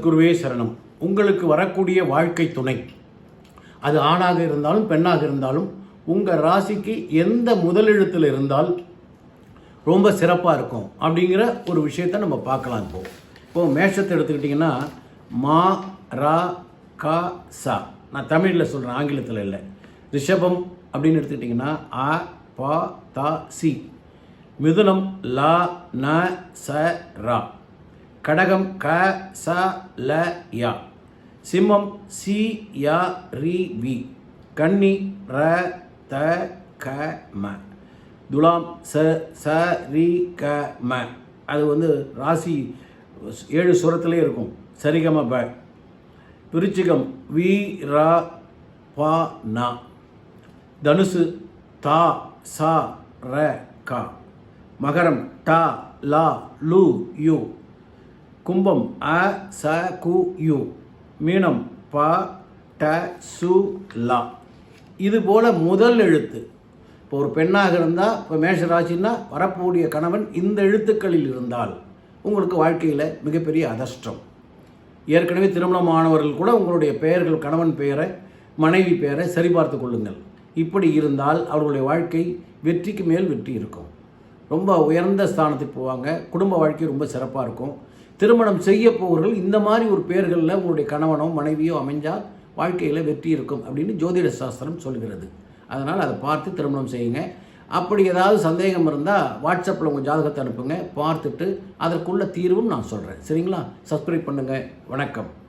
குருவே சரணம். உங்களுக்கு வரக்கூடிய வாழ்க்கை துணை, அது ஆணாக இருந்தாலும் பெண்ணாக இருந்தாலும், உங்கள் ராசிக்கு எந்த முதலெழுத்தில் இருந்தால் ரொம்ப சிறப்பாக இருக்கும் அப்படிங்கிற ஒரு விஷயத்தை நம்ம பார்க்கலாம். இப்போது மேஷத்தை எடுத்துக்கிட்டிங்கன்னா மா ரா கா சா, நான் தமிழில் சொல்கிறேன், ஆங்கிலத்தில் இல்லை. ரிஷபம் அப்படின்னு எடுத்துக்கிட்டிங்கன்னா அ பா தா சி. மிதுனம் லா ந ச ரா. கடகம் க ச ல யா. சிம்மம் சி யா ரி வி. கன்னி ர த க ம. துலாம் ச ச ரி க ம. அது ராசி 7 சுரத்திலே இருக்கும், சரிகம ப. விருச்சிகம் வி ரா பா நா. தனுசு தா சா ர கா. மகரம் டா லா லு யு. கும்பம் அ ச கு யு. மீனம் ப ட சு லா. இது போல் முதல் எழுத்து. இப்போ ஒரு பெண்ணாக இருந்தால், இப்போ மேஷ ராசின்னா வரக்கூடிய கணவன் இந்த எழுத்துக்களில் இருந்தால் உங்களுக்கு வாழ்க்கையில் மிகப்பெரிய அதிர்ஷ்டம். ஏற்கனவே திருமணமானவர்கள் கூட உங்களுடைய பெயர்கள், கணவன் பெயரை, மனைவி பெயரை சரிபார்த்து கொள்ளுங்கள். இப்படி இருந்தால் அவர்களுடைய வாழ்க்கை வெற்றிக்கு மேல் வெற்றி இருக்கும். ரொம்ப உயர்ந்த ஸ்தானத்துக்கு போவாங்க. குடும்ப வாழ்க்கை ரொம்ப சிறப்பாக இருக்கும். திருமணம் செய்ய போவர்கள் இந்த மாதிரி ஒரு பெயர்களில் உங்களுடைய கணவனோ மனைவியோ அமைஞ்சால் வாழ்க்கையில் வெற்றி இருக்கும் அப்படின்னு ஜோதிட சாஸ்திரம் சொல்கிறது. அதனால் அதை பார்த்து திருமணம் செய்யுங்க. அப்படி ஏதாவது சந்தேகம் இருந்தால் வாட்ஸ்அப்பில் உங்கள் ஜாதகத்தை அனுப்புங்க, பார்த்துட்டு அதற்குள்ள தீர்வும் நான் சொல்கிறேன். சரிங்களா? சப்ஸ்கிரைப் பண்ணுங்கள். வணக்கம்.